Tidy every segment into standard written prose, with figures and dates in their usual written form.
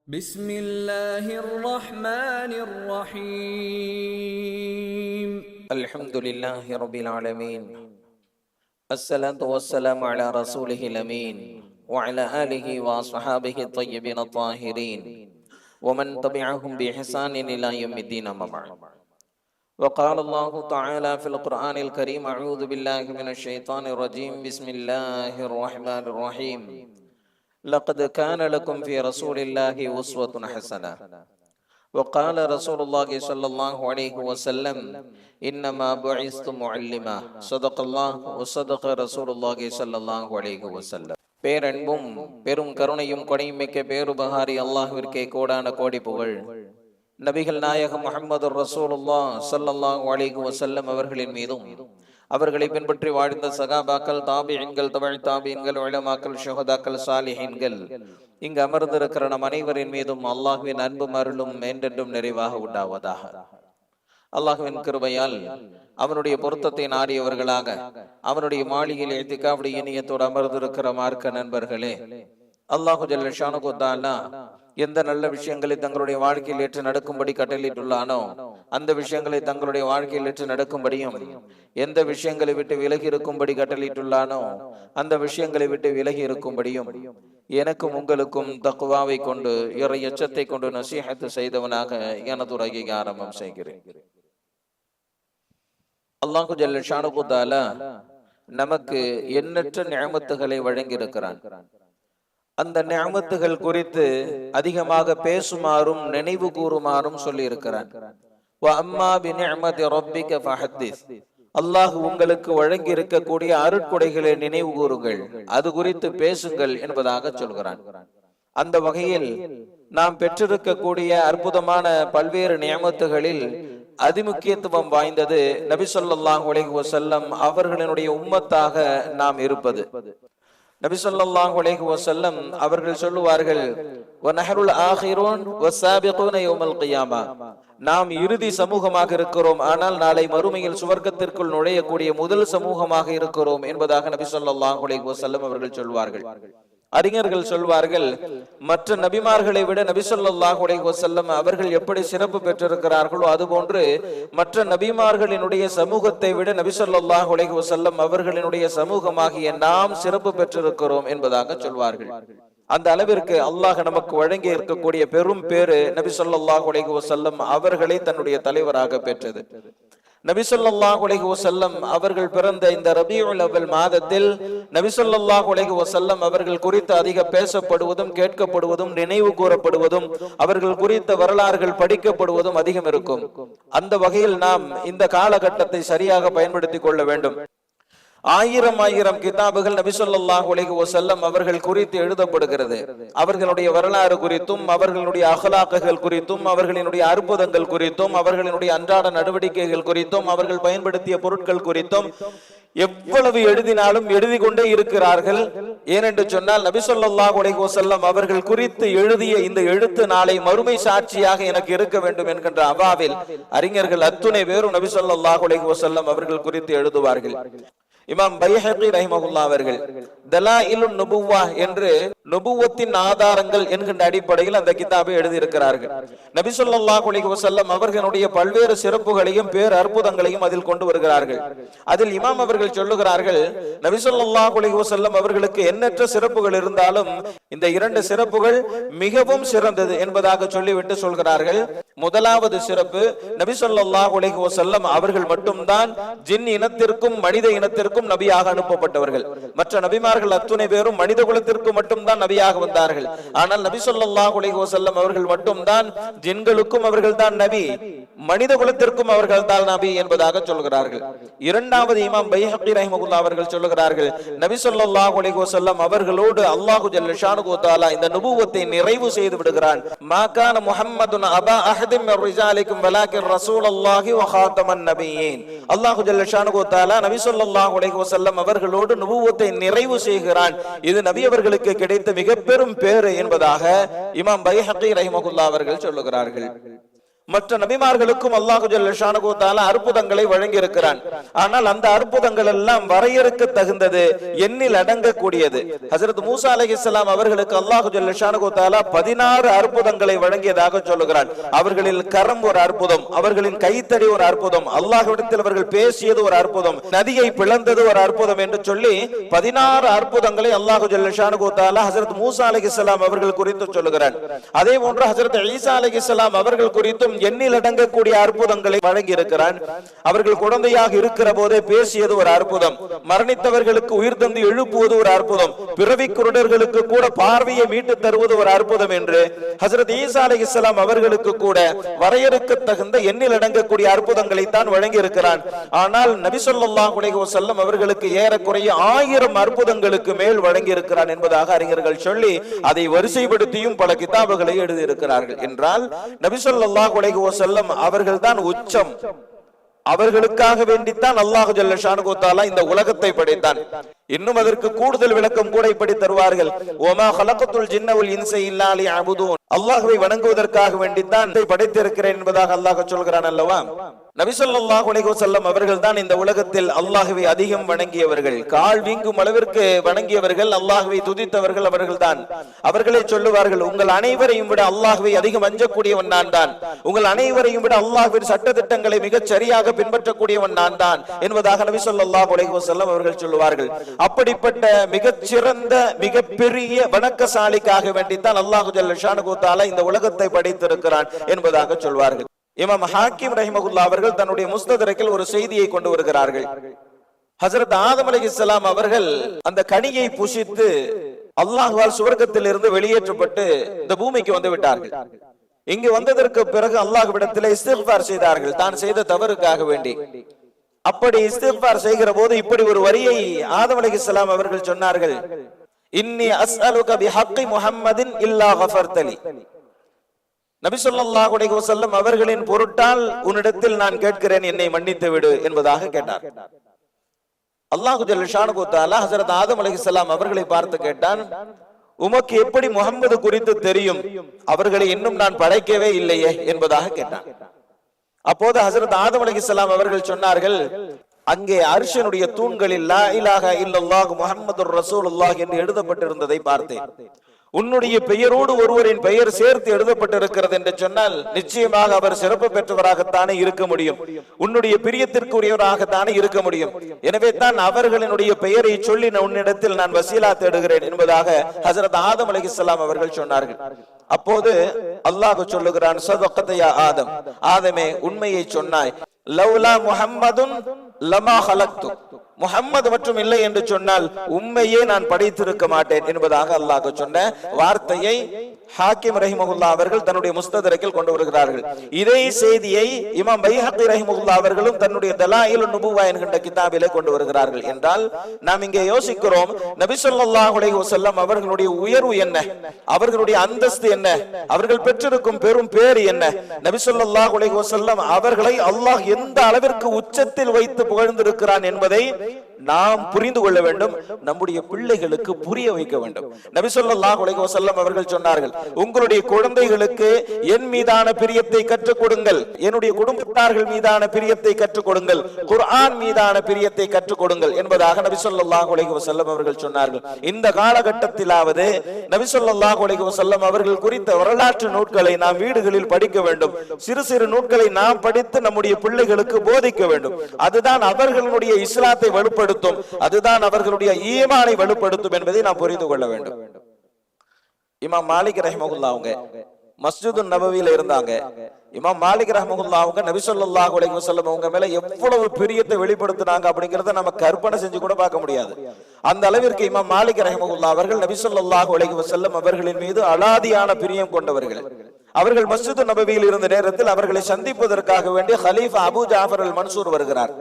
بسم الله الرحمن الرحيم الحمد لله رب العالمين. الصلاة والسلام على رسوله الأمين وعلى آله وصحابه الطيبين الطاهرين ومن تبعهم بإحسان إلى يوم الدين. أما بعد، وقال الله تعالى في القرآن الكريم: أعوذ بالله من الشيطان الرجيم. بسم الله الرحمن الرحيم. لقد كان لكم في رسول الله أسوة حسنة. وقال رسول الله صلى الله عليه وسلم: إنما بعثت معلما. صدق الله وصدق رسول الله صلى الله عليه وسلم. பேரன்பும் பெரும் கருணையும் கொடையும் மிக்க பேருபகாரி அல்லாஹ்விற்கே கோடான கோடி புகழ். நபிகள் நாயகம் முஹம்மது ரசூலுல்லாஹ் ஸல்லல்லாஹு அலைஹி வஸல்லம் அவர்களின் மீதும், அவர்களை பின்பற்றி வாழ்ந்த சகாபாக்கள், தாபிஈன்கள், தபஅ தாபிஈன்கள், உலமாக்கள், ஷுஹதாக்கள், சாலிஹீன்கள், இங்கு அமர்ந்திருக்கிற நம் அனைவரின் மீதும் அல்லாஹ்வின் அன்பும் அருளும் என்றென்றும் நிறைவாக உண்டாவதாக. அல்லாஹ்வின் கிருபையால் அவனுடைய பொருத்தத்தை நாடியவர்களாக அவனுடைய மாளிகையில் இத்திகாவுடைய இனியத்தோடு அமர்ந்திருக்கிற மார்க்க நண்பர்களே, அல்லாஹு ஜல்ல ஷானுஹு தஆலா எந்த நல்ல விஷயங்களை தங்களுடைய வாழ்க்கையில் ஏற்று நடக்கும்படி கட்டளையிட்டுள்ளானோ அந்த விஷயங்களை தங்களுடைய வாழ்க்கையில் ஏற்று நடக்கும்படியும், எந்த விஷயங்களை விட்டு விலகி இருக்கும்படி கட்டளையிட்டுள்ளானோ அந்த விஷயங்களை விட்டு விலகி இருக்கும்படியும் எனக்கும் உங்களுக்கும் தக்வாவை கொண்டு, இறை எச்சத்தை கொண்டு நசீஹத் செய்தவனாக எனது உரையை ஆரம்பம் செய்கிறேன். அல்லாஹு ஜல்ல ஷானுஹு தஆலா நமக்கு எண்ணற்ற நிஅமத்துகளை வழங்கி இருக்கிறான். அந்த நிஅமத்துகள் குறித்து அதிகமாக பேசுமாறும் நினைவு கூறுமாறும் சொல்லி இருக்கிறான். அல்லாஹ் உங்களுக்கு வழங்கி இருக்கக்கூடிய அருட்கொடைகளை நினைவு கூறுங்கள், அது குறித்து பேசுங்கள் என்பதாக சொல்கிறான். அந்த வகையில் நாம் பெற்றிருக்கக்கூடிய அற்புதமான பல்வேறு நியமத்துகளில் அதிமுக்கியத்துவம் வாய்ந்தது நபி ஸல்லல்லாஹு அலைஹி வஸல்லம் அவர்களினுடைய உம்மத்தாக நாம் இருப்பது. நபி ஸல்லல்லாஹு அலைஹி வஸல்லம் அவர்கள் சொல்லுவார்கள், வநஹருல் ஆகிரூன் வஸாபிகூன யௌமல் கியாமா. நாம் இறுதி சமூகமாக இருக்கிறோம், ஆனால் நாளை மறுமையில் சுவர்க்கத்திற்குள் நுழையக்கூடிய முதல் சமூகமாக இருக்கிறோம் என்பதாக நபி ஸல்லல்லாஹு அலைஹி வஸல்லம் அவர்கள் சொல்வார்கள். அறிஞர்கள் சொல்வார்கள், மற்ற நபிமார்களை விட நபி ஸல்லல்லாஹு அலைஹி வஸல்லம் அவர்கள் எப்படி சிறப்பு பெற்றிருக்கிறார்களோ அதுபோன்று மற்ற நபிமார்களினுடைய சமூகத்தை விட நபி ஸல்லல்லாஹு அலைஹி வஸல்லம் அவர்களினுடைய சமூகமாகிய நாம் சிறப்பு பெற்றிருக்கிறோம் என்பதாக சொல்வார்கள். அந்த அளவிற்கு அல்லாஹ் நமக்கு வழங்கி இருக்கக்கூடிய பெரும் பேரு நபி ஸல்லல்லாஹு அலைஹி வஸல்லம் அவர்களை தன்னுடைய தலைவராக பெற்றது. நபி ஸல்லல்லாஹு அலைஹி வஸல்லம் அவர்கள் பிறந்த இந்த ரபீஉல் அவ்வல் மாதத்தில் நபி ஸல்லல்லாஹு அலைஹி வஸல்லம் அவர்கள் குறித்து அதிக பேசப்படுவதும், கேட்கப்படுவதும், நினைவு கூறப்படுவதும், அவர்கள் குறித்த வரலாறுகள் படிக்கப்படுவதும் அதிகம் இருக்கும். அந்த வகையில் நாம் இந்த காலகட்டத்தை சரியாக பயன்படுத்திக் கொள்ள வேண்டும். ஆயிரம் கிதாபுகள் நபி ஸல்லல்லாஹு அலைஹி வஸல்லம் அவர்கள் குறித்து எழுதப்படுகிறது. அவர்களுடைய வரலாறு குறித்தும், அவர்களுடைய அஹ்லாக்குகள் குறித்தும், அவர்களினுடைய அற்புதங்கள் குறித்தும், அவர்களினுடைய அன்றாட நடவடிக்கைகள் குறித்தும், அவர்கள் பயன்படுத்திய பொருட்கள் குறித்தும் எவ்வளவு எழுதினாலும் எழுதி கொண்டே இருக்கிறார்கள். ஏனென்று சொன்னால் நபி ஸல்லல்லாஹு அலைஹி வஸல்லம் அவர்கள் குறித்து எழுதிய இந்த எழுத்து நாளை மறுமை சாட்சியாக எனக்கு இருக்க வேண்டும் என்கின்ற அவாவில் அறிஞர்கள் அத்துணை பேரும் நபி ஸல்லல்லாஹு அலைஹி வஸல்லம் அவர்கள் குறித்து எழுதுவார்கள். இமாம் பைஹகி ரஹிமஹுல்லாஹ் அவர்கள் தலாயிலுன் நுபுவ்வா என்று நுபுவத்தின் ஆதாரங்கள் என்கின்ற அடிப்படையில் அந்த கிதாபை எழுதியிருக்கிறார்கள். நபி ஸல்லல்லாஹு அலைஹி வஸல்லம் அவர்களுடைய பல்வேறு சிறப்புகளையும் பேர் அற்புதங்களையும் அதில் கொண்டு வருகிறார்கள். அதில் இமாம் அவர்கள் சொல்லுகிறார்கள், நபி ஸல்லல்லாஹு அலைஹி வஸல்லம் அவர்களுக்கு எண்ணற்ற சிறப்புகள் இருந்தாலும் இந்த இரண்டு சிறப்புகள் மிகவும் சிறந்தது என்பதாக சொல்லிவிட்டு சொல்கிறார்கள். முதலாவது சிறப்பு, நபி ஸல்லல்லாஹு அலைஹி வஸல்லம் அவர்கள் மட்டும்தான் ஜின் இனத்திற்கும் மனித இனத்திற்கும் நபியாக அனுப்பப்பட்டவர்கள். மற்ற நபிமார்கள் அத்துணை பேரும் மனித குலத்திற்கு மட்டும்தான் நபியாக வந்தார்கள். ஆனால் நபி ஸல்லல்லாஹு அலைஹி வஸல்லம் அவர்கள் மட்டும்தான் ஜின்களுக்கும் அவர்கள் தான் நபி, மனித குலத்திற்கும் அவர்கள் தான் நபி என்பதாக சொல்கிறார்கள். இரண்டாவது இமாம் பைஹகி ரஹிமஹுல்லாஹ் அவர்கள் சொல்லுகிறார்கள், நபி ஸல்லல்லாஹு அலைஹி வஸல்லம் அவர்களோடு அல்லாஹு ஜல்ல ஷானுஹு தஆலா இந்த நுபுவத்தை நிறைவு செய்து விடுகிறான். மா கான முஹம்மதுன் அபா அஹதின் மின் ரிஜாலிக்கும் வலாக்கின் ரசூலுல்லாஹி வ காத்தமன் நபியீன். அல்லாஹு ஜல்ல ஷானுஹு தஆலா நபி ஸல்லல்லாஹு அலைஹி வஸல்லம் அவர்களோடு நுபுவத்தை நிறைவு செய்கிறான். இது நபி அவர்களுக்கு கிடைத்த மிக பெரும் பேறு என்பதாக இமாம் பைஹகி ரஹிமஹுல்லாஹ் அவர்கள் சொல்லுகிறார்கள். மற்ற நபிமார்களுக்கும் அல்லாஹு ஜல்ல ஷானஹு தஆலா அற்புதங்களை வழங்கி இருக்கிறான். ஆனால் அந்த அற்புதங்கள் எல்லாம் வரையறுக்க தகுந்தது, எண்ணில் அடங்கக்கூடியது. ஹஜ்ரத் மூசா அலைஹிஸ்ஸலாம் அவர்களுக்கு அல்லாஹு ஜல்ல ஷானஹு தஆலா 16 அற்புதங்களை வழங்கியதாக சொல்லுகிறான். அவர்களில் கரம் ஒரு அற்புதம், அவர்களின் கைத்தடி ஒரு அற்புதம், அல்லாஹ்விடத்தில் அவர்கள் பேசியது ஒரு அற்புதம், நதியை பிளந்தது ஒரு அற்புதம் என்று சொல்லி 16 அற்புதங்களை அல்லாஹு ஜல்ல ஷானஹு தஆலா ஹஜ்ரத் மூசா அலைஹிஸ்ஸலாம் அவர்கள் குறித்து சொல்லுகிறான். அதே போன்று ஹஜ்ரத் ஈசா அலைஹிஸ்ஸலாம் அவர்கள் குறித்தும் எண்ணில் அடங்கக்கூடிய அற்புதங்களை வழங்கி இருக்கிறான். அவர்கள் குழந்தையாக இருக்கிற போதே பேசியது ஒரு அற்புதம், மரணித்தவர்களுக்கு உயிர் தந்து எழுப்புவது ஒரு அற்புதம், பிறவி குருடர்களுக்கு கூட பார்வையை மீட்டு தருவது ஒரு அற்புதம் என்று ஹஜ்ரத் ஈசா அலைஹிஸ்ஸலாம் அவர்களுக்கு கூட வரையறுக்க தகுந்த எண்ணில் அடங்கக்கூடிய அற்புதங்களை தான் வழங்கி இருக்கிறான். ஆனால் நபி ஸல்லல்லாஹு அலைஹி வஸல்லம் அவர்களுக்கு ஏறக்குறைய 1000 அற்புதங்களுக்கு மேல் வழங்கி இருக்கிறான் என்பதாக அறிஞர்கள் சொல்லி அதை வரிசைப்படுத்தியும் பல கிதாபுகளை எழுதியிருக்கிறார்கள். என்றால் நபி ஸல்லல்லாஹு அலைஹி வஸல்லம் அவர்கள் தான் உச்சம். அவர்களுக்காக வேண்டித்தான் அல்லாஹு ஜல்ல ஷானஹு தஆலா இந்த உலகத்தை படைத்தான். இன்னும் அதற்கு கூடுதல் விளக்கம் கூட இப்படி தருவார்கள், வமா ஹலகத்துல் ஜின்ன வல் இன்ஸ இல்லா லியஅபுதூன், அல்லாஹ்வை வணங்குவதற்காக வேண்டித்தான் படைத்திருக்கிறேன் என்பதாக அல்லாஹ் சொல்கிறான் அல்லவா. நபி ஸல்லல்லாஹு அலைஹி வஸல்லம் அவர்கள் தான் இந்த உலகத்தில் அல்லாஹ்வை அதிகம் வணங்கியவர்கள், கால் வீங்கும் அளவிற்கு வணங்கியவர்கள், அல்லாஹ்வை துதித்தவர்கள் அவர்கள் தான். அவர்களே சொல்லுவார்கள், உங்கள் அனைவரையும் விட அல்லாஹ்வை அதிகம் அஞ்சக்கூடியவன் நான் தான், உங்கள் அனைவரையும் விட அல்லாஹ்வின் சட்ட திட்டங்களை மிகச் சரியாக பின்பற்றக்கூடியவன் நான் தான் என்பதாக நபி ஸல்லல்லாஹு அலைஹி வஸல்லம் அவர்கள் சொல்லுவார்கள். அப்படிப்பட்ட மிகச் சிறந்த மிகப்பெரிய வணக்கசாலிக்காக வேண்டித்தான் அல்லாஹு ஜல்ல ஷானஹு தஆலா இந்த உலகத்தை படைத்திருக்கிறான் என்பதாக சொல்வார்கள். இமாம் ஹாக்கிம் ரஹிமஹுல்லாஹ் அவர்கள் தன்னுடைய முஸ்ததரக்கில் ஒரு செய்தியை கொண்டு வருகிறார்கள். ஹஜ்ரத் ஆதம் அலைஹிஸ்ஸலாம் அவர்கள் அந்த கனியை புசித்து அல்லாஹ்வால் சுவர்க்கத்தில் இருந்து வெளியேற்றப்பட்டு இந்த பூமிக்கு வந்து விட்டார்கள். இங்கு வந்ததற்கு பிறகு அல்லாஹ்விடத்தில் இஸ்திக்ஃபார் செய்தார்கள், தான் செய்த தவறுக்காக வேண்டி. அப்படி இஸ்திக்ஃபார் செய்கிற போது இப்படி ஒரு வரியை ஆதம் அலைஹிஸ்ஸலாம் அவர்கள் சொன்னார்கள், இன்னி அஸ்அலுக பிஹக்கி முஹம்மதின் இல்லா கஃபர்தலி, நபி ஸல்லல்லாஹு அலைஹி வஸல்லம் அவர்களின் பொருட்டால் உன்னிடத்தில் நான் கேட்கிறேன், என்னை மன்னித்து விடு என்பதாக கேட்டார். அல்லாஹு ஜல்ல ஷானஹு தஆலா ஹஜ்ரத் ஆதம் அலைஹிஸ்ஸலாம் அவர்களை பார்த்து கேட்டான், உமக்கு எப்படி முஹம்மது குறித்து தெரியும், அவர்களை இன்னும் நான் படைக்கவே இல்லையே என்பதாக கேட்டான். அப்போது ஹஜ்ரத் ஆதம் அலைஹிஸ்ஸலாம் அவர்கள் சொன்னார்கள், அங்கே அர்ஷனுடைய தூண்களில் லா இலாஹா இல்லல்லாஹு முஹம்மதுர் ரசூலுல்லாஹ் என்று எழுதப்பட்டிருந்ததை பார்த்தேன். உன்னுடைய பெயரோடு ஒருவரின் பெயர் சேர்த்து எழுதப்பட்டிருக்கிறது என்று சொன்னால் நிச்சயமாக அவர் சிறப்பு பெற்றவராகத்தானே இருக்க முடியும், உன்னுடைய பிரியத்திற்குரியவராகத்தானே இருக்க முடியும். எனவே தான் அவர்களினுடைய பெயரை சொல்லி உன்னிடத்தில் நான் வசீலா தேடுகிறேன் என்பதாக ஹஜ்ரத் ஆதம் அலைஹிஸ்ஸலாம் அவர்கள் சொன்னார்கள். அப்போது அல்லாஹ் சொல்லுகிறான், ஸதகத யா ஆதம், ஆதமே உண்மையை சொன்னாய், லவ்லா முஹம்மதுன் லமா ஹலக்து, முஹம்மது மற்றும் இல்லை என்று சொன்னால் உண்மையே நான் படைத்திருக்க மாட்டேன் என்பதாக அல்லாஹ் சொன்ன வார்த்தையை ஹாக்கிம் ரஹிமஹுல்லாஹ் அவர்கள் தன்னுடைய முஸ்ததரக்கில் கொண்டு வருகிறார்கள். இதே செய்தியை இமாம் பைஹக்கி ரஹிமஹுல்லாஹ் அவர்களும் தன்னுடைய தலாயிலுன் நுபுவா என்கின்ற கிதாபிலே கொண்டு வருகிறார்கள். என்றால் நாம் இங்கே யோசிக்கிறோம், நபி ஸல்லல்லாஹு அலைஹி வஸல்லம் அவர்களுடைய உயர்வு என்ன, அவர்களுடைய அந்தஸ்து என்ன, அவர்கள் பெற்றிருக்கும் பெரும் பேர் என்ன, நபி ஸல்லல்லாஹு அலைஹி வஸல்லம் அவர்களை அல்லாஹ் எந்த அளவிற்கு உச்சத்தில் வைத்து புகழ்ந்திருக்கிறான் என்பதை நாம் புரிந்து கொள்ள வேண்டும், நம்முடைய பிள்ளைகளுக்கு புரிய வைக்க வேண்டும். நபி ஸல்லல்லாஹு அலைஹி வஸல்லம் அவர்கள் சொன்னார்கள், உங்களுடைய குழந்தைகளுக்கு என் மீதான பிரியத்தை கற்றுக் கொடுங்கள், என்னுடைய குடும்பத்தார்கள் மீதான பிரியத்தை கற்றுக் கொடுங்கள், குர்ஆன் மீதான பிரியத்தை கற்றுக் கொடுங்கள் என்பதாக நபி ஸல்லல்லாஹு அலைஹி வஸல்லம் அவர்கள் சொன்னார்கள். இந்த காலகட்டத்திலாவது நபி ஸல்லல்லாஹு அலைஹி வஸல்லம் அவர்கள் குறித்த வரலாற்று நூல்களை நாம் வீடுகளில் படிக்க வேண்டும். சிறு சிறு நூல்களை நாம் படித்து நம்முடைய பிள்ளைகளுக்கு போதிக்க வேண்டும். அதுதான் அவர்களுடைய இஸ்லாத்தை வலுப்படுத்தும், அதுதான் அவர்களுடைய ஈமானை வலுப்படுத்தும் என்பதை நாம் புரிந்து கொள்ள வேண்டும். இமாம் மாலிக் ரஹிமஹுல்லாஹ் அவங்க மஸ்ஜிது நபவியில இருந்தாங்க. இமாம் மாலிக் ரஹிமஹுல்லாஹ் அவங்க நபி ஸல்லல்லாஹு அலைஹி வஸல்லம் அவங்க மேல எவ்வளவு பிரியத்தை வெளிப்படுத்தினாங்க அப்படிங்கறத நம்ம கற்பனை செஞ்சு கூட பார்க்க முடியாது. அந்த அளவிற்கு இமாம் மாலிக் ரஹிமஹுல்லாஹ் அவர்கள் நபி ஸல்லல்லாஹு அலைஹி வஸல்லம் அவர்களின் மீது அலாதியான பிரியம் கொண்டவர்கள். அவர்கள் மஸ்ஜிது நபவியில் இருந்த நேரத்தில் அவர்களை சந்திப்பதற்காக வேண்டிய ஹலீஃபா அபூ ஜாஃபர் அல் மன்சூர் வருகிறார்.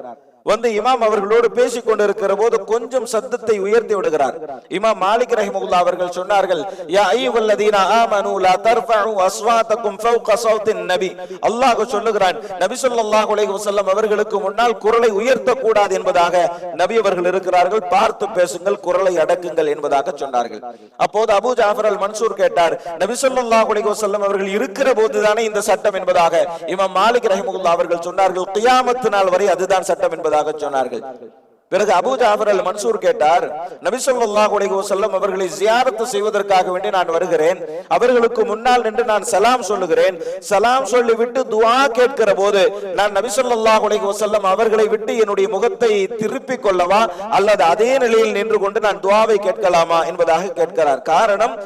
வந்து இமாம் அவர்களோடு பேசிக் கொண்டிருக்கிற போது கொஞ்சம் சத்தத்தை உயர்த்தி விடுகிறார். இமாம் மாலிக் ரஹிமஹுல்லாஹ் அவர்கள் சொன்னார்கள், யா அய்யுஹல்லதீன ஆமனூ லா தர்ஃபஉ அஸ்வாதகும் ஃபௌக ஸௌத்தின் நபி. அல்லாஹ் சொல்லுகிறான், நபி ஸல்லல்லாஹு அலைஹி வஸல்லம் அவர்களுக்கு முன்னால் குரலை உயர்த்த கூடாது என்பதாக நபி அவர்கள் இருக்கிறார்கள், பார்த்து பேசுங்கள், குரலை அடக்குங்கள் என்பதாக சொன்னார்கள். அப்போது அபூ ஜாஃபர் அல் மன்சூர் கேட்டார், நபி ஸல்லல்லாஹு அலைஹி வஸல்லம் அவர்கள் இருக்கிற போதுதானே இந்த சட்டம் என்பதாக. இமாம் மாலிக் ரஹிமஹுல்லாஹ் அவர்கள் சொன்னார்கள், கியாமத் நாள் வரை அதுதான் சட்டம் என்பதாக சொன்னார்கள். பிறகு அபூ ஜாஃபர் அல் மன்சூர் கேட்டார், நபி ஸல்லல்லாஹு அலைஹி வஸல்லம் அவர்களை ஜியாரத் செய்வதற்காக வேண்டி நான் வருகிறேன், அவர்களுக்கு முன்னால் நின்று நான் சலாம் சொல்லுகிறேன், சலாம் சொல்லிவிட்டு துஆ கேட்கிற போது நான் நபி ஸல்லல்லாஹு அலைஹி வஸல்லம் அவர்களை விட்டு என்னுடைய முகத்தை திருப்பிக் கொள்ளவா அல்லது அதே நிலையில் நின்று கொண்டு நான் துஆவை கேட்கலாமா என்பதாக கேட்கிறார். காரணம்,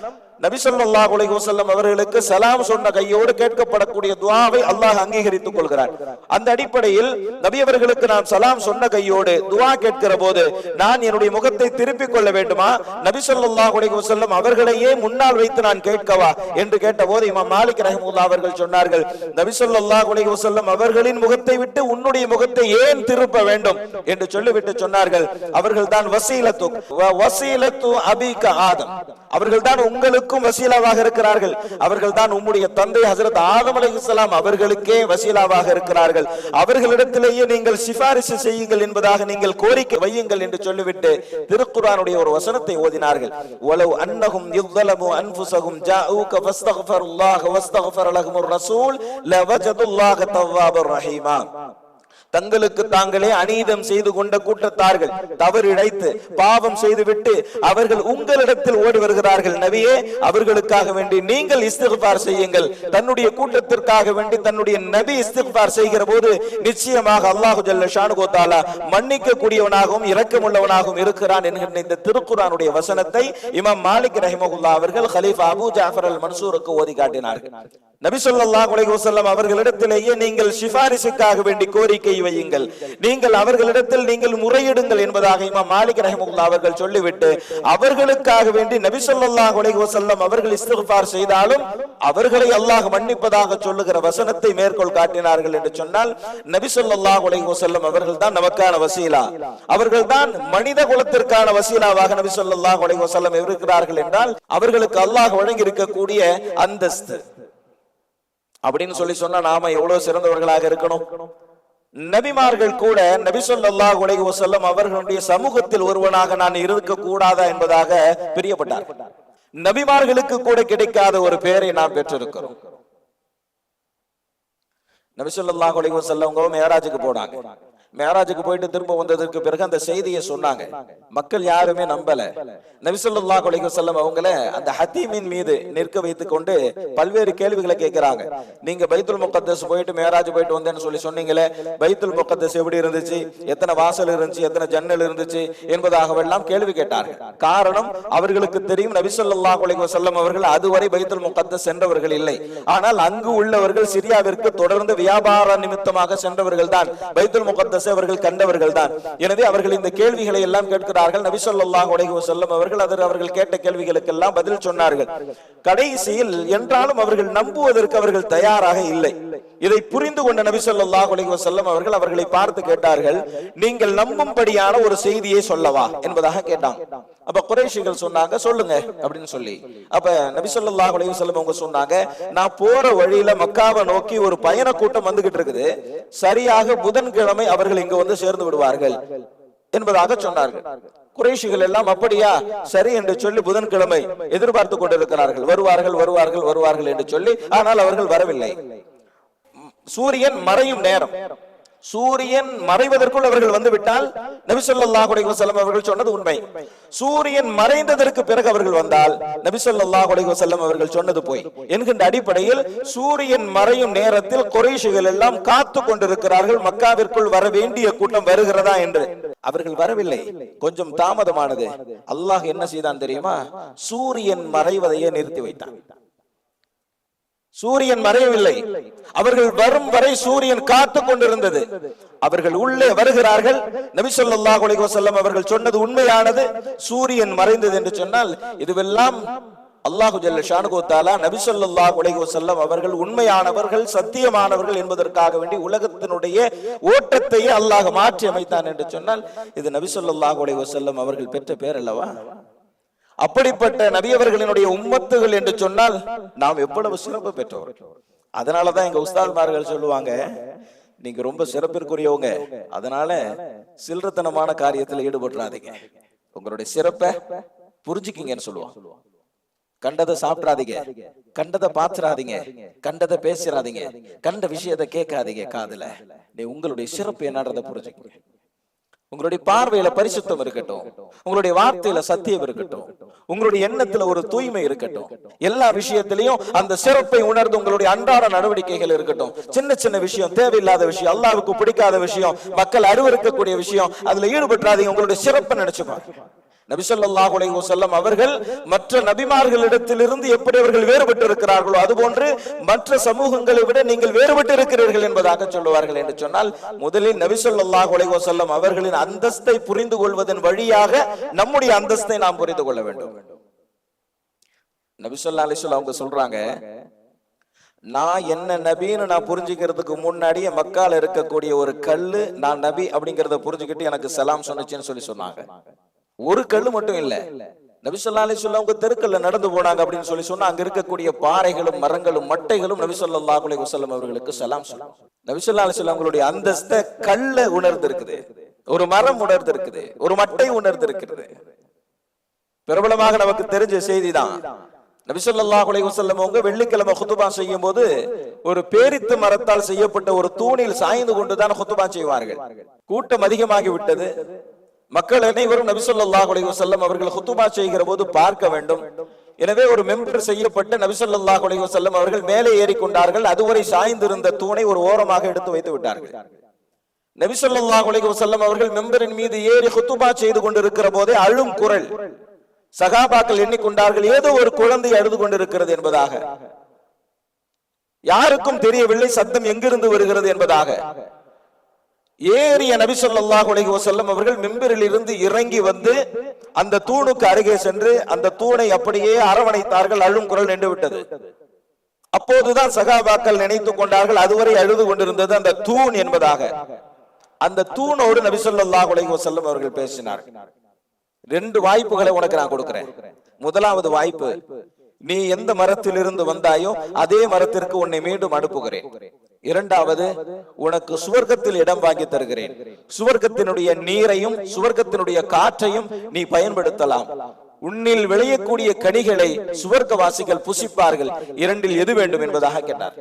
நபி ஸல்லல்லாஹு அலைஹி வஸல்லம் அவர்களுக்கு சலாம் சொன்ன கையோடு கேட்கப்படக்கூடிய துஆவை அல்லாஹ் அங்கீகரித்துக் கொள்கிறார். அந்த அடிப்படையில் நபி அவர்களுக்கு நான் சலாம் சொன்ன கையோடு துஆ கேட்கிற போது நான் என்னுடைய முகத்தை திருப்பிக் கொள்ள வேண்டுமா, நபி ஸல்லல்லாஹு அலைஹி வஸல்லம் அவர்களையே முன்னால் வைத்து நான் கேட்கவா என்று கேட்டபோது இமாம் மாலிக் ரஹிமஹுல்லாஹ் அவர்கள் சொன்னார்கள், நபி ஸல்லல்லாஹு அலைஹி வஸல்லம் அவர்களின் முகத்தை விட்டு உன்னுடைய முகத்தை ஏன் திருப்ப வேண்டும் என்று சொல்லிவிட்டு சொன்னார்கள், அவர்கள் தான் வசீலத்து அபீக ஆதம், அவர்கள் தான் உங்களுக்கு வசீலாவாக இருக்கிறார்கள், அவர்கள் தான் உம்முடைய தந்தை ஹஜ்ரத் ஆதம் அலைஹிஸ்ஸலாம் அவர்களுக்கே வசீலாவாக இருக்கிறார்கள், அவர்களிடத்திலேயே நீங்கள் சிபாரிசு செய்யுங்கள் என்பதாக நீங்கள் கோரிக்கை வையுங்கள் என்று சொல்லிவிட்டு திருக்குர்ஆனுடைய ஒரு வசனத்தை ஓதினார்கள். வலவ் அன்னஹும் யظلموا انفسهم جاءوك فاستغفروا الله واستغفر لهم الرسول لوجدوا الله توابا رحيما. தங்களுக்கு தாங்களே அநீதம் செய்து கொண்ட கூட்டத்தார்கள் தவறு இழைத்து பாவம் செய்துவிட்டு அவர்கள் உங்களிடத்தில் ஓடி வருகிறார்கள், நபியே அவர்களுக்காக வேண்டி நீங்கள் இஸ்திக்பார் செய்யுங்கள். தன்னுடைய கூட்டத்திற்காக வேண்டி தன்னுடைய நபி இஸ்திக்பார் செய்கிற போது நிச்சயமாக அல்லாஹு ஜல்ல ஷானுஹு வ தஆலா மன்னிக்க கூடியவனாகவும் இரக்கமுள்ளவனாகவும் இருக்கிறான் என்கிற இந்த திருக்குர்ஆனுடைய வசனத்தை இமாம் மாலிக் ரஹிமஹுல்லாஹ் அவர்கள் கலீஃபா அபூ ஜாஃபர் அல் மன்சூருக்கு ஓதி காட்டினார்கள். நபி ஸல்லல்லாஹு அலைஹி வஸல்லம் அவர்களிடத்திலேயே நீங்கள் சிபாரிசுக்காக வேண்டி கோரிக்கை வையுங்கள், நீங்கள் அவர்களிடத்தில் நீங்கள் முறையிடுங்கள் என்பதாக இமாம் மாலிக் ரஹிமஹுல்லாஹ் அவர்கள் சொல்லிவிட்டு அவர்களுக்காக வேண்டி நபி ஸல்லல்லாஹு அலைஹி வஸல்லம் அவர்கள் இஸ்திக்பார் செய்தாலும் அவர்களை அல்லாஹ் மன்னிப்பதாக சொல்லுகிற வசனத்தை மேற்கோள் காட்டினார்கள் என்று சொன்னால், நபி ஸல்லல்லாஹு அலைஹி வஸல்லம் அவர்கள் தான் நமக்கான வசீலா, அவர்கள் தான் மனித குலத்திற்கான வசீலாவாக நபி ஸல்லல்லாஹு அலைஹி வஸல்லம் இருக்கிறார்கள் என்றால் அவர்களுக்கு அல்லாஹ் வழங்கி இருக்கக்கூடிய அந்தஸ்து அப்படின்னு சொல்லி சொன்னா நாம எவ்வளவு சிறந்தவர்களாக இருக்கணும். நபிமார்கள் கூட நபி ஸல்லல்லாஹு அலைஹி வஸல்லம் அவர்களுடைய சமூகத்தில் ஒருவனாக நான் இருக்க கூடாதா என்பதாக பிரியப்பட்டார். நபிமார்களுக்கு கூட கிடைக்காத ஒரு பெயரை நாம் பெற்றிருக்கிறோம். நபி ஸல்லல்லாஹு அலைஹி வஸல்லம் மேராஜுக்கு போனாங்க. மேராஜுக்கு போயிட்டு திரும்ப வந்ததற்கு பிறகு அந்த செய்தியை சொன்னாங்க. மக்கள் யாருமே நம்பல. நபி ஸல்லல்லாஹு அலைஹி வஸல்லம் அவங்கள அந்த ஹதீமின் மீது நிற்க வைத்துக் கொண்டு பல்வேறு கேள்விகளை கேட்கிறாங்க. நீங்க பைத்துல் முகத்தஸ் போயிட்டு மேராஜ் போயிட்டு வந்தேன்னு சொல்லி சொன்னீங்களே, பைத்துல் முகத்தஸ் எப்படி இருந்துச்சு, எத்தனை வாசல் இருந்துச்சு, எத்தனை ஜன்னல் இருந்துச்சு என்பதாகவெல்லாம் கேள்வி கேட்டார்கள். காரணம், அவர்களுக்கு தெரியும் நபி ஸல்லல்லாஹு அலைஹி வஸல்லம் அவர்கள் அதுவரை பைத்துல் முகத்தஸ் சென்றவர்கள் இல்லை. ஆனால் அங்கு உள்ளவர்கள் சிரியாவிற்கு தொடர்ந்து வியாபார நிமித்தமாக சென்றவர்கள் தான், பைத்துல் முகத்தஸ் அவர்கள் கண்டவர்கள் தான். எனவே அவர்கள் இந்த கேள்விகளை எல்லாம் கேட்கிறார்கள். நபி ஸல்லல்லாஹு அலைஹி வஸல்லம் அவர்கள் கேட்ட கேள்விகளுக்கு எல்லாம் பதில் சொன்னார்கள். கடைசியில் என்றாலும் அவர்கள் நம்புவதற்கு அவர்கள் தயாராக இல்லை. இதை புரிந்து கொண்ட நபி ஸல்லல்லாஹு அலைஹி வஸல்லம் அவர்கள் அவர்களை பார்த்து கேட்டார்கள், நீங்கள் நம்பும்படியான ஒரு செய்தியை சொல்லவா என்பதாக கேட்டாங்க. அப்ப குறைஷிகள் சொன்னாங்க, சொல்லுங்க அப்படின்னு சொல்லி. அப்ப நபி ஸல்லல்லாஹு அலைஹி வஸல்லம் அவங்க சொன்னாங்க, நான் போற வழியில மக்காவை நோக்கி ஒரு பயண கூட்டம் வந்துகிட்டு இருக்குது, சரியாக புதன்கிழமை அவர்கள் இங்கு வந்து சேர்ந்து விடுவார்கள் என்பதாக சொன்னார்கள். குறைஷிகள் எல்லாம் அப்படியா சரி என்று சொல்லி புதன்கிழமை எதிர்பார்த்து கொண்டிருக்கிறார்கள், வருவார்கள் என்று சொல்லி. ஆனால் அவர்கள் வரவில்லை. சூரியன் மறையும் நேரம், சூரியன் மறைவதற்குள் அவர்கள் வந்துவிட்டால் நபி ஸல்லல்லாஹு அலைஹி வஸல்லம் அவர்கள் சொன்னது உண்மை. சூரியன் மறைந்ததற்கு பிறகு அவர்கள் வந்தால் நபி ஸல்லல்லாஹு அலைஹி வஸல்லம் அவர்கள் சொன்னது போய் என்கின்ற அடிப்படையில் சூரியன் மறையும் நேரத்தில் குறைஷிகள் எல்லாம் காத்து கொண்டிருக்கிறார்கள், மக்காவிற்குள் வர வேண்டிய கூட்டம் வருகிறதா என்று. அவர்கள் வரவில்லை, கொஞ்சம் தாமதமானது. அல்லாஹ் என்ன செய்தான் தெரியுமா? சூரியன் மறைவதையே நிறுத்தி வைத்தான். சூரியன் மறையவில்லை, அவர்கள் வரும் வரை சூரியன் காத்து கொண்டிருந்தது. அவர்கள் உள்ளே வருகிறார்கள், நபி ஸல்லல்லாஹு அலைஹி வஸல்லம் அவர்கள் சொன்னது உண்மையானது, சூரியன் மறைந்தது என்று சொன்னால் இதுவெல்லாம் அல்லாஹு ஜல்ல ஷானுஹு தஆலா நபி ஸல்லல்லாஹு அலைஹி வஸல்லம் அவர்கள் உண்மையானவர்கள், சத்தியமானவர்கள் என்பதற்காக வேண்டி உலகத்தினுடைய ஓட்டத்தையே அல்லாஹ் மாற்றி அமைத்தான் என்று சொன்னால் இது நபி ஸல்லல்லாஹு அலைஹி வஸல்லம் அவர்கள் பெற்ற பேர் அல்லவா? அப்படிப்பட்ட நபி அவர்களினுடைய உம்மத்துகள் என்று சொன்னால் நாம் எவ்வளவு சிறப்பு பெற்றோர். அதனாலதான் எங்க உஸ்தாத்மார்கள் சொல்லுவாங்க, நீங்க ரொம்ப சிறப்பிற்குரியவங்க, அதனால சில்லறத்தனமான காரியத்தில் ஈடுபட்டுறாதீங்க, உங்களுடைய சிறப்பை புரிஞ்சுக்கிங்கன்னு சொல்லுவாங்க. கண்டதை சாப்பிடாதீங்க, கண்டதை பாத்துறாதீங்க, கண்டதை பேசுறாதீங்க, கண்ட விஷயத்தை கேட்காதீங்க காதுல. நீ உங்களுடைய சிறப்பு என்னன்றதை புரிஞ்சுக்கீங்க. உங்களுடைய பார்வையில பரிசுத்தம் இருக்கட்டும், உங்களுடைய வார்த்தையில சத்தியம் இருக்கட்டும், உங்களுடைய எண்ணத்துல ஒரு தூய்மை இருக்கட்டும். எல்லா விஷயத்திலையும் அந்த சிறப்பை உணர்ந்து உங்களுடைய அன்றாட நடவடிக்கைகள் இருக்கட்டும். சின்ன சின்ன விஷயம், தேவையில்லாத விஷயம், அல்லாஹ்வுக்கு பிடிக்காத விஷயம், மக்கள் அருவருக்கக்கூடிய விஷயம், அதுல ஈடுபட்டாதீங்க. உங்களுடைய சிறப்பை நினைச்சுப்பாங்க. நபி ஸல்லல்லாஹு அலைஹி வஸல்லம் அவர்கள் மற்ற நபிமார்களிடத்திலிருந்து எப்படி அவர்கள் வேறுபட்டு இருக்கிறார்களோ அதுபோன்று மற்ற சமூகங்களை விட நீங்கள் வேறுபட்டு இருக்கிறீர்கள் என்பதாக சொல்லுவார்கள். என்று சொன்னால் முதலில் நபி ஸல்லல்லாஹு அலைஹி வஸல்லம் அவர்களின் அந்தஸ்தை புரிந்து கொள்வதன் வழியாக நம்முடைய அந்தஸ்தை நாம் புரிந்து கொள்ள வேண்டும். நபி ஸல்லல்லாஹு அலைஹி வஸல்லம் அவங்க சொல்றாங்க, நான் என்ன நபின்னு நான் புரிஞ்சுக்கிறதுக்கு முன்னாடியே மக்கால இருக்கக்கூடிய ஒரு கல்லு நான் நபி அப்படிங்கறத புரிஞ்சுக்கிட்டு எனக்கு சலாம் சொன்னுச்சுன்னு சொன்னாங்க. ஒரு கல்லு மட்டும் இல்ல, நபி ஸல்லல்லாஹு அலைஹி வஸல்லம் அவங்க தெருக்கல்ல நடந்து போனாங்க அப்படின்னு சொன்னா அங்க இருக்கக்கூடிய பாறைகளும் மரங்களும் மட்டைகளும் நபி ஸல்லல்லாஹு அலைஹி வஸல்லம் அவர்களுக்கு சலாம் சொன்னாங்க. நபி ஸல்லல்லாஹு அலைஹி வஸல்லம் அவங்களுடைய அந்தஸ்தை கல்ல உணர்ந்து இருக்குது, ஒரு மரம் உணர்ந்து இருக்குது, ஒரு மட்டை உணர்ந்து இருக்குது. பிரபலமாக நமக்கு தெரிஞ்ச செய்தி தான். நபி ஸல்லல்லாஹு அலைஹி வஸல்லம் அவங்க வெள்ளிக்கிழமை குத்பா செய்யும் போது ஒரு பேரித்து மரத்தால் செய்யப்பட்ட ஒரு தூணில் சாய்ந்து கொண்டுதான் குத்பா செய்வார்கள். கூட்டம் அதிகமாகி விட்டது. மக்கள் அனைவரும் நபி ஸல்லல்லாஹு அலைஹி வஸல்லம் அவர்கள் குத்பா செய்கிற போது பார்க்க வேண்டும். எனவே ஒரு மெம்பர் செய்யப்பட்ட நபி ஸல்லல்லாஹு அலைஹி வஸல்லம் அவர்கள் மேலே ஏறிக்கொண்டார்கள். அதுவரை சாய்ந்திருந்த தூணை ஒரு ஓரமாக எடுத்து வைத்து விட்டார்கள். நபி ஸல்லல்லாஹு அலைஹி வஸல்லம் அவர்கள் மெம்பரின் மீது ஏறி குத்பா செய்து கொண்டிருக்கிற போதே அழும் குரல். சகாபாக்கள் எண்ணிக்கொண்டார்கள், ஏதோ ஒரு குழந்தை அழுது கொண்டிருக்கிறது என்பதாக. யாருக்கும் தெரியவில்லை சத்தம் எங்கிருந்து வருகிறது என்பதாக. ஏறிய நபி ஸல்லல்லாஹு அலைஹி வஸல்லம் அவர்கள் மிம்பரில் இருந்து இறங்கி வந்து அந்த தூணுக்கு அருகே சென்று அந்த தூணை அப்படியே அரவணைத்தார்கள். அழும் குரல் நின்று விட்டது. அப்போதுதான் சகாபாக்கள் நினைத்துக் கொண்டார்கள் அதுவரை அழுது கொண்டிருந்தது அந்த தூண் என்பதாக. அந்த தூணோடு நபி ஸல்லல்லாஹு அலைஹி வஸல்லம் அவர்கள் பேசினார். ரெண்டு வாய்ப்புகளை உனக்கு நான் கொடுக்கிறேன். முதலாவது வாய்ப்பு, நீ எந்த மரத்திலிருந்து வந்தாயோ அதே மரத்திற்கு உன்னை மீண்டும் அனுப்புகிறேன். இரண்டாவது, உனக்கு சுவர்க்கத்தில் இடம் வாங்கி தருகிறேன். சுவர்க்கத்தினுடைய நீரையும் சுவர்க்கத்தினுடைய காற்றையும் நீ பயன்படுத்தலாம். உன்னில் விளையக்கூடிய கனிகளை சுவர்க்கவாசிகள் புசிப்பார்கள். இரண்டில் எது வேண்டும் என்பதாக கேட்டார்.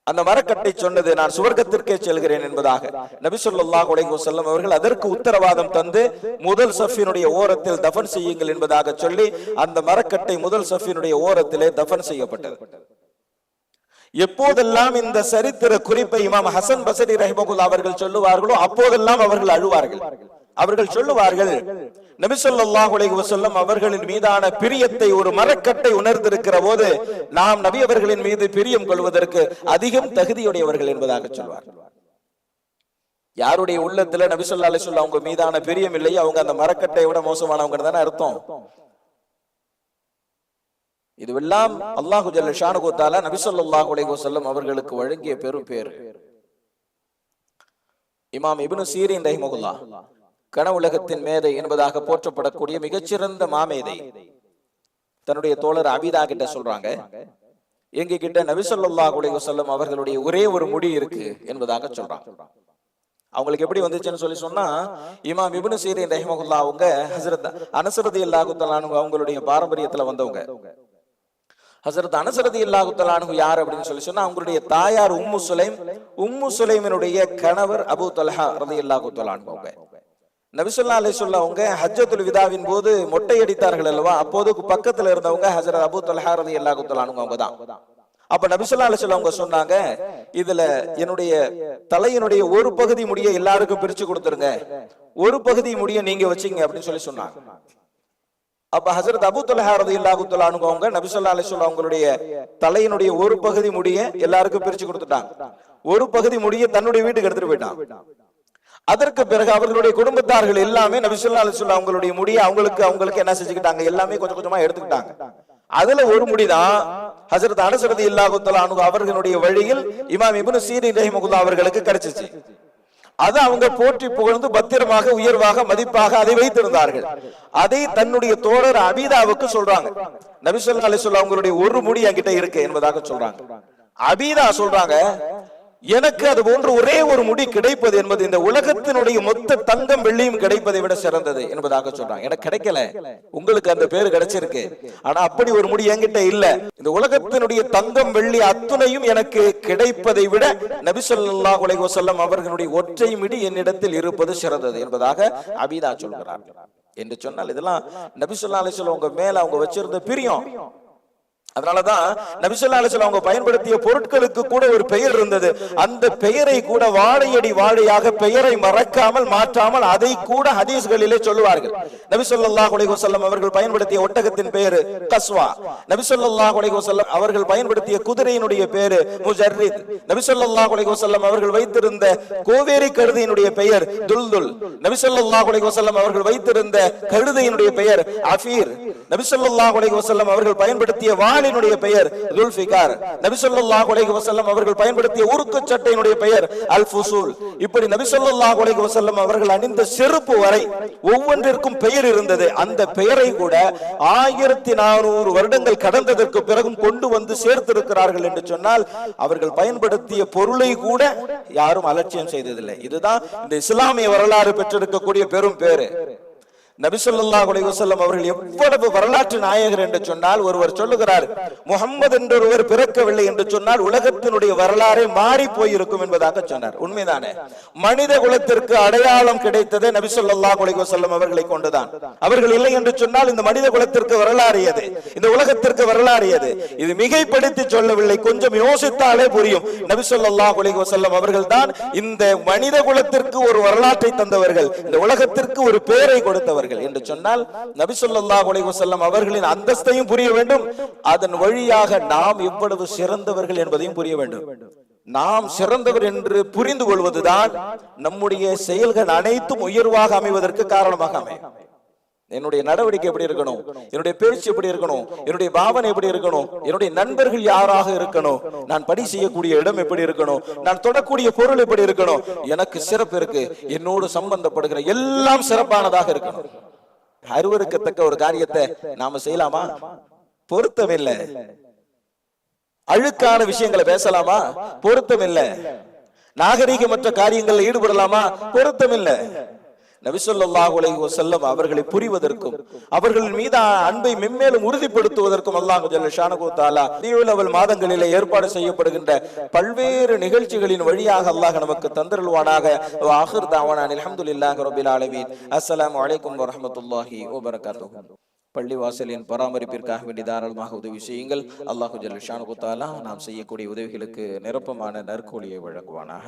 அந்த மரக்கட்டை சொன்னது, நான் சுவர்க்கத்திற்கே செல்கிறேன் என்பதாக. நபி ஸல்லல்லாஹு அலைஹி வஸல்லம் அவர்கள் அதற்கு உத்தரவாதம் தந்து முதல் சஃபினுடைய ஓரத்தில் தஃபன் செய்யுங்கள் என்பதாக சொல்லி அந்த மரக்கட்டை முதல் சஃபினுடைய ஓரத்திலே தஃபன் செய்யப்பட்டது. எப்போதெல்லாம் இந்த சரித்திர குறிப்பை இமாம் ஹசன் பஸ்ரி ரஹிமஹுல்லாஹ் அவர்கள் சொல்லுவார்களோ அப்போதெல்லாம் அவர்கள் அழுவார்கள். அவர்கள் சொல்லுவார்கள், நபி ஸல்லல்லாஹு அலைஹி வஸல்லம் அவர்களின் மீதான பிரியத்தை ஒரு மரக்கட்டை உணர்ந்திருக்கிற போது நாம் நபி அவர்களின் மீது பிரியம் கொள்வதற்கு அதிகம் தகுதியுடையவர்கள் என்பதாக சொல்வார். யாருடைய உள்ளத்துல நபி ஸல்லல்லாஹு அலைஹி வஸல்லம் அவங்க மீதான பிரியம் இல்லையோ அவங்க அந்த மரக்கட்டை விட மோசமானவங்க தானே அர்த்தம். இதுவெல்லாம் அல்லாஹு ஜல்ல ஷானுஹு தஆலா நபி ஸல்லல்லாஹு அலைஹி வஸல்லம் அவர்களுக்கு வழங்கிய பெரும் பேர். இமாம் இப்னு சீரின் ரஹிமஹுல்லாஹ் கனவுலகத்தின் மேதை என்பதாக போற்றப்படக்கூடிய மிகச்சிறந்த மாமேதை தன்னுடைய தோழர் அபீதா கிட்ட சொல்றாங்க, எங்க கிட்ட நபி ஸல்லல்லாஹு அலைஹி வஸல்லம் அவர்களுடைய ஒரே ஒரு முடி இருக்கு என்பதாக சொல்றாங்க. அவங்களுக்கு எப்படி வந்துச்சுன்னு சொன்னா, இமாம் இப்னு சீரின் ரஹிமஹுல்லாஹ் அவங்க ஹஜ்ரத் அனஸ் ரலியல்லாஹு தஆலா அன்ஹு அவங்களுடைய பாரம்பரியத்துல வந்தவங்க. ஹஜ்ரத் அனஸ் ரலியல்லாஹு தஆலா அன்ஹு யார் அப்படின்னு சொன்னா அவங்களுடைய தாயார் உம்மு சுலைம். உம்மு சுலைமினுடைய கணவர் அபூ தல்ஹா ரலியல்லாஹு தஆலா அன்ஹு. அவங்க நபி ஸல்லல்லாஹு அலைஹி வஸல்லம் அவங்க ஹஜ்ஜத்துல் விதாவின் போது மொட்டை அடித்தார்கள் அல்லவா, அப்போது பக்கத்துல இருந்தவங்க ஹஜ்ரத் அபூ தல்ஹா ரலியல்லாஹு தஆலா அன்ஹு அவங்க தான். அப்ப நபி ஸல்லல்லாஹு அலைஹி வஸல்லம் அவங்க சொன்னாங்க, இதுல என்னுடைய தலையினுடைய ஒரு பகுதி முடிய எல்லாருக்கும் பிரிச்சு கொடுத்துருங்க, ஒரு பகுதி முடிய நீங்க வச்சீங்க அப்படின்னு சொன்னாங்க. அப்ப ஹஜ்ரத் அபூ தல்ஹா ரலியல்லாஹு தஆலா அன்ஹு அவங்க நபி ஸல்லல்லாஹு அலைஹி வஸல்லம் அவங்களுடைய தலையினுடைய ஒரு பகுதி முடிய எல்லாருக்கும் பிரிச்சு கொடுத்துட்டாங்க. ஒரு பகுதி முடிய தன்னுடைய வீட்டுக்கு எடுத்துட்டு போயிட்டாங்க. அதற்கு பிறகு அவர்களுடைய குடும்பத்தார்கள் எல்லாமே நபி ஸல்லல்லாஹு அலைஹி வஸல்லம் அவங்களுடைய முடியை அவங்களுக்கு என்ன செஞ்சுக்கிட்டாங்க, எல்லாமே கொஞ்சம் கொஞ்சமா எடுத்துக்கிட்டாங்க. அதுல ஒரு முடிதான் ஹஜ்ரத் அனஸ் ரலியல்லாஹு தஆலா அன்ஹு அவர்களுடைய வழியில் இமாம் இப்னு சீரின் ரஹிமஹுல்லாஹ் அவர்களுக்கு கிடைச்சிச்சு. அதை அவங்க போற்றி புகழ்ந்து பத்திரமாக உயர்வாக மதிப்பாக அதை வைத்திருந்தார்கள். அதை தன்னுடைய தோழர் அபீதாவுக்கு சொல்றாங்க. நபி ஸல்லல்லாஹு அலைஹி வஸல்லம் அவங்களுடைய ஒரு முடி என்கிட்ட இருக்கு என்பதாக சொல்றாங்க. அபீதா சொல்றாங்க, எனக்கு அது போன்று ஒரே ஒரு முடி கிடைப்பது என்பது இந்த உலகத்தினுடைய மொத்த தங்கம் வெள்ளியும் கிடைப்பதை விட சிறந்தது என்பதாக சொல்றாங்க. எனக்கு கிடைக்கல, உங்களுக்கு அந்த பேரு கிடைச்சிருக்கு, ஆனா அப்படி ஒரு முடி என்கிட்ட இல்ல. இந்த உலகத்தினுடைய தங்கம் வெள்ளி அத்துணையும் எனக்கு கிடைப்பதை விட நபி ஸல்லல்லாஹு அலைஹி வஸல்லம் அவர்களுடைய ஒற்றை முடி என்னிடத்தில் இருப்பது சிறந்தது என்பதாக அபீதா சொல்கிறார். என்று சொன்னால் இதெல்லாம் நபி ஸல்லல்லாஹு அலைஹி வஸல்லம் அவங்க மேல அவங்க வச்சிருந்த பிரியம். அதனாலதான் நபி ஸல்லல்லாஹு அலைஹி வஸல்லம் அவங்க பயன்படுத்திய பொருட்களுக்கு கூட ஒரு பெயர் இருந்தது. அந்த பெயரை கூட வாழையடி வாழையாக பெயரை மறக்காமல் மாற்றாமல் அதை கூட ஹதீஸ்களிலே சொல்லுவார்கள். நபி ஸல்லல்லாஹு அலைஹி வஸல்லம் அவர்கள் பயன்படுத்திய ஒட்டகத்தின் பெயர் கஸ்வா. நபி ஸல்லல்லாஹு அலைஹி வஸல்லம் அவர்கள் பயன்படுத்திய குதிரையினுடைய பெயர் முஜர்ரித். நபி ஸல்லல்லாஹு அலைஹி வஸல்லம் அவர்கள் வைத்திருந்த கோவேரி கழுதையினுடைய பெயர் துல்துல். நபி ஸல்லல்லாஹு அலைஹி வஸல்லம் அவர்கள் வைத்திருந்த கழுதையினுடைய பெயர் அஃபீர். நபி ஸல்லல்லாஹு அலைஹி வஸல்லம் அவர்கள் பயன்படுத்திய வாளினுடைய பெயர் துல்ஃபிகார். நபி ஸல்லல்லாஹு அலைஹி வஸல்லம் அவர்கள் பயன்படுத்திய உருக்கு சட்டையினுடைய பெயர் அல் ஃபுசூல். இப்படி நபி ஸல்லல்லாஹு அலைஹி வஸல்லம் அவர்கள் அணிந்த செருப்பு வரை ஒவ்வொன்றிற்கும் பெயர் இருந்தது. அந்த பெயரை கூட 1400 வருடங்கள் கடந்ததற்கு பிறகும் கொண்டு வந்து சேர்த்திருக்கிறார்கள் என்று சொன்னால் அவர்கள் பயன்படுத்திய பொருளை கூட யாரும் அலட்சியம் செய்ததில்லை. இதுதான் இந்த இஸ்லாமிய வரலாறு பெற்றிருக்கக்கூடிய பெரும் பேரு. நபி ஸல்லல்லாஹு அலைஹி வஸல்லம் அவர்கள் எவ்வளவு வரலாற்று நாயகர் என்று சொன்னால், ஒருவர் சொல்லுகிறார், முஹம்மது என்ற ஒருவர் பிறக்கவில்லை என்று சொன்னால் உலகத்தினுடைய வரலாறே மாறி போயிருக்கும் என்பதாக சொன்னார். உண்மைதானே? மனித குலத்திற்கு அடையாளம் கிடைத்ததே நபி ஸல்லல்லாஹு அலைஹி வஸல்லம் அவர்களை கொண்டுதான். அவர்கள் இல்லை என்று சொன்னால் இந்த மனித குலத்திற்கு வரலாறு எது, இந்த உலகத்திற்கு வரலாறு எது? இது மிகைப்படுத்தி சொல்லவில்லை, கொஞ்சம் யோசித்தாலே புரியும். நபி ஸல்லல்லாஹு அலைஹி வஸல்லம் அவர்கள் தான் இந்த மனித குலத்திற்கு ஒரு வரலாற்றை தந்தவர்கள், இந்த உலகத்திற்கு ஒரு பெயரை கொடுத்தவர்கள் என்று சொன்னால் நபி ஸல்லல்லாஹு அலைஹி வஸல்லம் அவர்களின் அந்தஸ்தையும் புரிய வேண்டும். அதன் வழியாக நாம் எவ்வளவு சிறந்தவர்கள் என்பதையும் புரிய வேண்டும். நாம் சிறந்தவர் என்று புரிந்து கொள்வதுதான் நம்முடைய செயல்கள் அனைத்தும் உயர்வாக அமைவதற்கு காரணமாக அமையும். என்னுடைய நடவடிக்கை எப்படி இருக்கணும், என்னுடைய பேச்சு எப்படி இருக்கணும், என்னுடைய பாவனை எப்படி இருக்கணும், என்னுடைய நண்பர்கள் யாராக இருக்கணும், நான் பணி செய்யக்கூடிய இடம் எப்படி இருக்கணும், நான் தொடக்கூடிய பொருள் எப்படி இருக்கணும், எனக்கு சிறப்பு இருக்கு, என்னோடு சம்பந்தப்படுகிற எல்லாம் சிறப்பானதாக இருக்கணும். அருவருக்கத்தக்க ஒரு காரியத்தை நாம செய்யலாமா? பொருத்தமில்லை. அழுக்கான விஷயங்களை பேசலாமா? பொருத்தமில்லை. நாகரீகமற்ற காரியங்களில் ஈடுபடலாமா? பொருத்தமில்லை. நபி ஸல்லல்லாஹு அலைஹி வஸல்லம் அவர்களை புரிவதற்கும் அவர்களின் மீது அன்பை மென்மேலும் உறுதிப்படுத்துவதற்கும் அல்லாஹ் ஜல்ல ஷானஹு வ தஆலா ரபியுல் மாதங்களிலே ஏற்பாடு செய்யப்படுகின்ற பல்வேறு நிகழ்ச்சிகளின் வழியாக அல்லாஹ் நமக்கு தந்தருள்வானாக. ஆகிர் தஅவானா அல்ஹம்துலில்லாஹி ரப்பில் ஆலமீன். அஸ்ஸலாமு அலைக்கும் வ ரஹ்மத்துல்லாஹி வ பரகாத்துஹு. பள்ளிவாசலின் பராமரிப்பிற்காக வேண்டி தாராளமாக உதவி செய்யுங்கள். அல்லாஹ் ஜல்ல ஷானஹு வ தஆலா நாம் செய்யக்கூடிய உதவிகளுக்கு நிரப்பமான நற்கூலியை வழங்குவானாக.